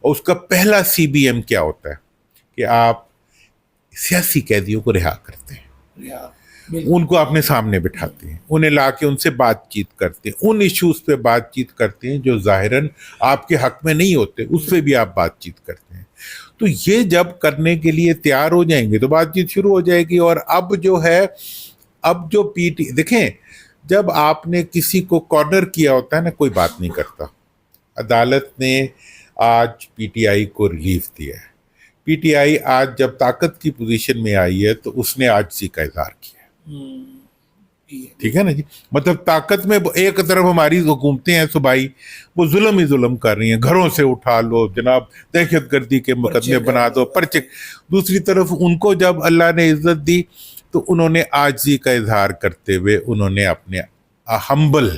اور اس کا پہلا CBM کیا ہوتا ہے کہ آپ سیاسی قیدیوں کو رہا کرتے ہیں، ان کو اپنے سامنے بٹھاتے ہیں، انہیں لا کے ان سے بات چیت کرتے ہیں، ان ایشوز پہ بات چیت کرتے ہیں جو ظاہراً آپ کے حق میں نہیں ہوتے، اس پہ بھی آپ بات چیت کرتے ہیں. تو یہ جب کرنے کے لیے تیار ہو جائیں گے تو بات چیت شروع ہو جائے گی. اور اب جو ہے، اب جو دیکھیں، جب آپ نے کسی کو کارنر کیا ہوتا ہے نا، کوئی بات نہیں کرتا. عدالت نے آج PTI کو ریلیف دیا ہے. PTI آج جب طاقت کی پوزیشن میں آئی ہے تو اس نے عاجزی کا اظہار کیا ہے. ٹھیک ہے نا جی، مطلب طاقت میں ایک طرف ہماری حکومتیں ہیں صوبائی، وہ ظلم ہی ظلم کر رہی ہیں، گھروں سے اٹھا لو جناب، دہشت گردی کے مقدمے بنا دو، پرچے. دوسری طرف ان کو جب اللہ نے عزت دی تو انہوں نے عاجزی کا اظہار کرتے ہوئے انہوں نے اپنے ہمبل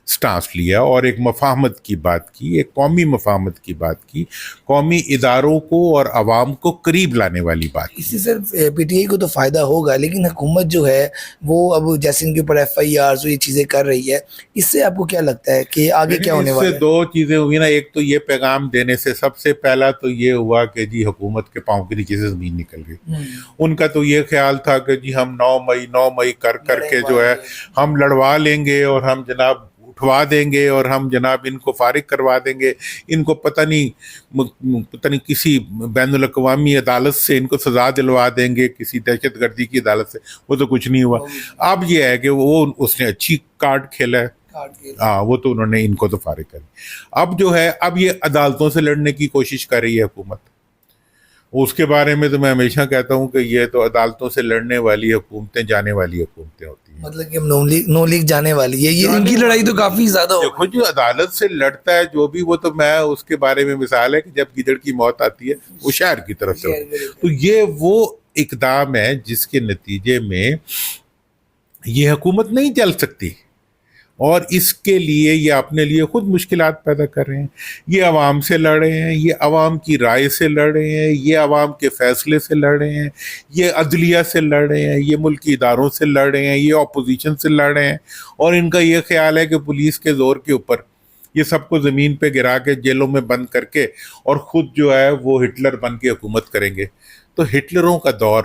سٹانس لیا اور ایک مفاہمت کی بات کی، ایک قومی مفاہمت کی بات کی، قومی اداروں کو اور عوام کو قریب لانے والی بات. اس سے صرف PTI کو تو فائدہ ہوگا، لیکن حکومت جو ہے وہ اب جیسے ان کے اوپر FIRs یہ چیزیں کر رہی ہے، اس سے آپ کو کیا لگتا ہے کہ آگے کیا ہونے والا ہے؟ اس سے دو چیزیں ہوئی نا. ایک تو یہ پیغام دینے سے سب سے پہلا تو یہ ہوا کہ جی حکومت کے پاؤں کے نیچے سے زمین نکل گئی. ان کا تو یہ خیال تھا کہ جی ہم 9 مئی کر کے جو ہے ہم لڑوا لیں گے اور ہم جناب اٹھوا دیں گے اور ہم جناب ان کو فارغ کروا دیں گے، ان کو پتہ نہیں کسی بین الاقوامی عدالت سے ان کو سزا دلوا دیں گے، کسی دہشت گردی کی عدالت سے. وہ تو کچھ نہیں ہوا. اب یہ ہے کہ وہ اس نے اچھی کارڈ کھیلا ہے. ہاں، وہ تو انہوں نے ان کو تو فارغ کر. اب جو ہے، اب یہ عدالتوں سے لڑنے کی کوشش کر رہی ہے حکومت. اس کے بارے میں تو میں ہمیشہ کہتا ہوں کہ یہ تو عدالتوں سے لڑنے والی حکومتیں جانے والی حکومتیں ہوتی ہیں. مطلب کہ نو لیگ جانے والی ہے، یہ ان کی لڑائی تو کافی زیادہ ہو. دیکھو جو عدالت سے لڑتا ہے جو بھی، وہ تو میں اس کے بارے میں مثال ہے کہ جب گیدڑ کی موت آتی ہے وہ شہر کی طرف سے ہوتی ہے. تو یہ وہ اقدام ہے جس کے نتیجے میں یہ حکومت نہیں چل سکتی، اور اس کے لیے یہ اپنے لیے خود مشکلات پیدا کر رہے ہیں. یہ عوام سے لڑ رہے ہیں، یہ عوام کی رائے سے لڑ رہے ہیں، یہ عوام کے فیصلے سے لڑ رہے ہیں، یہ عدلیہ سے لڑ رہے ہیں، یہ ملکی اداروں سے لڑ رہے ہیں، یہ اپوزیشن سے لڑ رہے ہیں. اور ان کا یہ خیال ہے کہ پولیس کے زور کے اوپر یہ سب کو زمین پہ گرا کے جیلوں میں بند کر کے اور خود جو ہے وہ ہٹلر بن کے حکومت کریں گے. تو ہٹلروں کا دور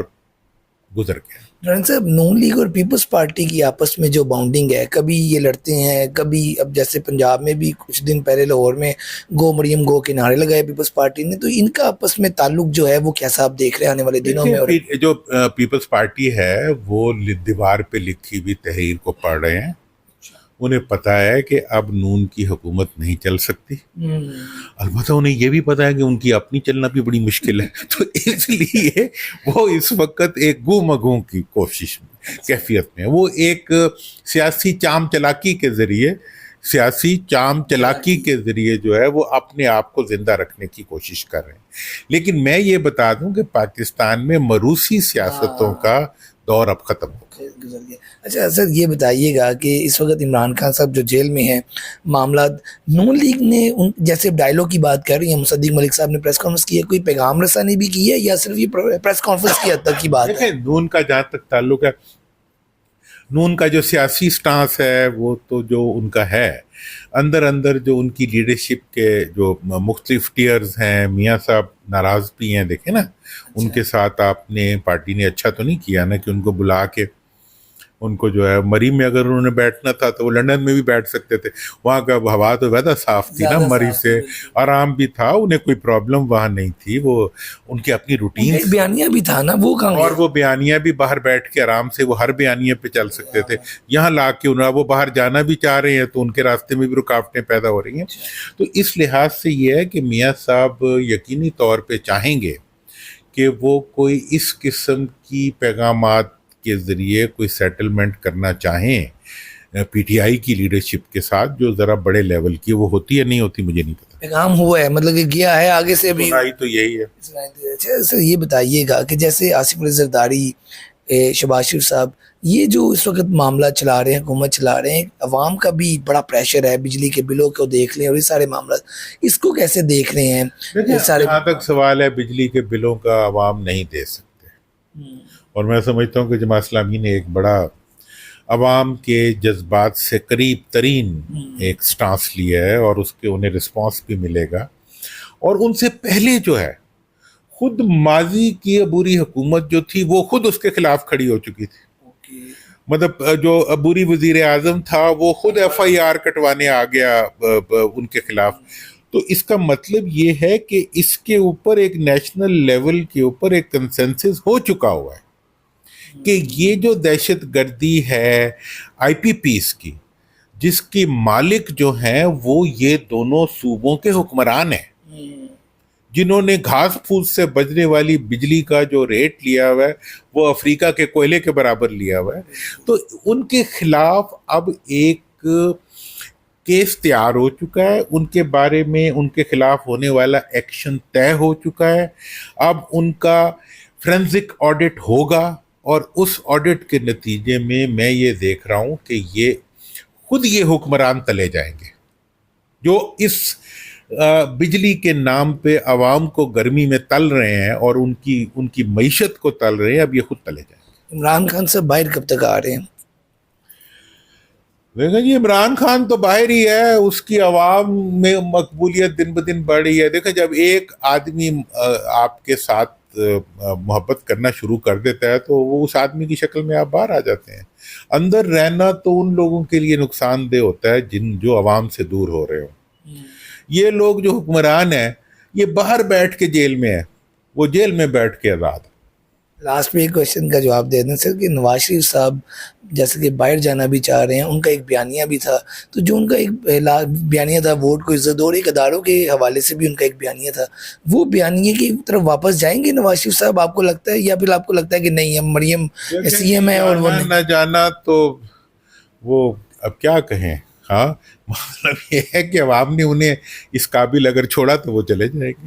گزر گیا. ڈرن صاحب، نون لیگ اور پیپلز پارٹی کی آپس میں جو باؤنڈنگ ہے، کبھی یہ لڑتے ہیں، کبھی اب جیسے پنجاب میں بھی کچھ دن پہلے لاہور میں گو مریم گو کے نعرے لگائے پیپلز پارٹی نے، تو ان کا آپس میں تعلق جو ہے وہ کیسا آپ دیکھ رہے ہیں آنے والے دنوں میں؟ اور جو پیپلز پارٹی ہے وہ دیوار پہ لکھی ہوئی تحریر کو پڑھ رہے ہیں. انہیں پتا ہے کہ اب نون کی حکومت نہیں چل سکتی. البتہ انہیں یہ بھی پتا ہے کہ ان کی اپنی چلنا بھی بڑی مشکل ہے. تو اس لیے وہ اس وقت ایک گو مگوں کی کوشش کیفیت میں، وہ ایک سیاسی چام چلاکی کے ذریعے جو ہے وہ اپنے آپ کو زندہ رکھنے کی کوشش کر رہے ہیں. لیکن میں یہ بتا دوں کہ پاکستان میں موروثی سیاستوں کا دور اب ختم ہو گزر گیا. اچھا سر، یہ بتائیے گا کہ اس وقت عمران خان صاحب جو جیل میں ہیں، معاملات نون لیگ نے جیسے ڈائلاگ کی بات کر رہی ہیں، مصدق ملک صاحب نے پریس کانفرنس کی ہے، کوئی پیغام رسانی بھی کی ہے یا صرف یہ پریس کانفرنس کی حد تک کی بات ہے؟ دیکھیں، نون کا جہاں تک تعلق ہے، نون کا جو سیاسی سٹانس ہے وہ تو جو ان کا ہے، اندر جو ان کی لیڈرشپ کے جو مختلف ٹیئرز ہیں، میاں صاحب ناراض بھی ہیں. دیکھیں نا، ان کے ساتھ آپ نے پارٹی نے اچھا تو نہیں کیا نا کہ ان کو بلا کے ان کو جو ہے مری میں اگر انہوں نے بیٹھنا تھا تو وہ لندن میں بھی بیٹھ سکتے تھے. وہاں کا ہوا تو زیادہ صاف تھی نا، مری سے آرام بھی تھا، انہیں کوئی پرابلم وہاں نہیں تھی. وہ ان کی اپنی روٹین، بیانیہ بھی تھا نا وہ کہاں، اور وہ بیانیہ بھی باہر بیٹھ کے آرام سے وہ ہر بیانیہ پہ چل سکتے تھے. یہاں لا کے انہوں وہ باہر جانا بھی چاہ رہے ہیں تو ان کے راستے میں بھی رکاوٹیں پیدا ہو رہی ہیں. تو اس لحاظ سے یہ ہے کہ میاں صاحب یقینی طور پہ چاہیں گے کہ وہ کوئی اس قسم کی پیغامات کے ذریعے کوئی سیٹلمنٹ کرنا چاہیں PTI کی لیڈرشپ کے ساتھ، جو ذرا بڑے لیول کی. وہ ہوتی ہے نہیں ہوتی مجھے نہیں پتا. پیغام ہوا ہے، مطلب کہ گیا ہے آگے سے بھی، تو یہی ہے. اچھا سر، یہ بتائیے گا کہ جیسے آصف علی زرداری، شہباز شریف صاحب، یہ جو اس وقت معاملہ چلا رہے ہیں، حکومت چلا رہے ہیں، عوام کا بھی بڑا پریشر ہے، بجلی کے بلوں کو دیکھ لیں اور یہ سارے معاملات، اس کو کیسے دیکھ رہے ہیں؟ جہاں تک سوال ہے بجلی کے بلوں کا، عوام نہیں دے سکتے. اور میں سمجھتا ہوں کہ جماعت اسلامی نے ایک بڑا عوام کے جذبات سے قریب ترین ایک سٹانس لیا ہے، اور اس کے انہیں رسپانس بھی ملے گا. اور ان سے پہلے جو ہے خود ماضی کی عبوری حکومت جو تھی وہ خود اس کے خلاف کھڑی ہو چکی تھی. مطلب جو عبوری وزیر اعظم تھا وہ خود ایف آئی آر کٹوانے آ گیا ان کے خلاف. تو اس کا مطلب یہ ہے کہ اس کے اوپر ایک نیشنل لیول کے اوپر ایک کنسنسس ہو چکا ہوا ہے کہ یہ جو دہشت گردی ہے آئی پی پیز کی، جس کی مالک جو ہیں وہ یہ دونوں صوبوں کے حکمران ہیں، جنہوں نے گھاس پھوس سے بجنے والی بجلی کا جو ریٹ لیا ہوا ہے وہ افریقہ کے کوئلے کے برابر لیا ہوا ہے. تو ان کے خلاف اب ایک کیس تیار ہو چکا ہے، ان کے بارے میں ان کے خلاف ہونے والا ایکشن طے ہو چکا ہے. اب ان کا فرینزک آڈٹ ہوگا اور اس آڈٹ کے نتیجے میں یہ دیکھ رہا ہوں کہ یہ خود یہ حکمران تلے جائیں گے جو اس بجلی کے نام پہ عوام کو گرمی میں تل رہے ہیں اور ان کی معیشت کو تل رہے ہیں. اب یہ خود تلے جائیں گے. عمران خان صاحب باہر کب تک آ رہے ہیں؟ دیکھیں جی، عمران خان تو باہر ہی ہے، اس کی عوام میں مقبولیت دن بدن بڑھ رہی ہے. دیکھیں جب ایک آدمی آپ کے ساتھ محبت کرنا شروع کر دیتا ہے تو وہ اس آدمی کی شکل میں آپ باہر آ جاتے ہیں. اندر رہنا تو ان لوگوں کے لیے نقصان دہ ہوتا ہے جو عوام سے دور ہو رہے ہوں. یہ لوگ جو حکمران ہیں یہ باہر بیٹھ کے جیل میں ہیں، وہ جیل میں بیٹھ کے آزاد ہیں. لاسٹ میں ایک کوشچن کا جواب دے دیں سر کہ نواز شریف صاحب جیسے کہ باہر جانا بھی چاہ رہے ہیں، ان کا ایک بیانیہ بھی تھا، تو جو ان کا ایک بیانیہ تھا ووٹ کو عزت اور ایک اداروں کے حوالے سے بھی ان کا ایک بیانیہ تھا، وہ بیانیے کی طرف واپس جائیں گے نواز شریف صاحب آپ کو لگتا ہے، یا پھر آپ کو لگتا ہے کہ نہیں ہم مریم سی ایم ہے اور وہ نہ جانا تو وہ اب کیا کہیں. ہاں مطلب یہ ہے کہ عوام نے انہیں اس قابل اگر چھوڑا تو وہ چلے جائیں گے.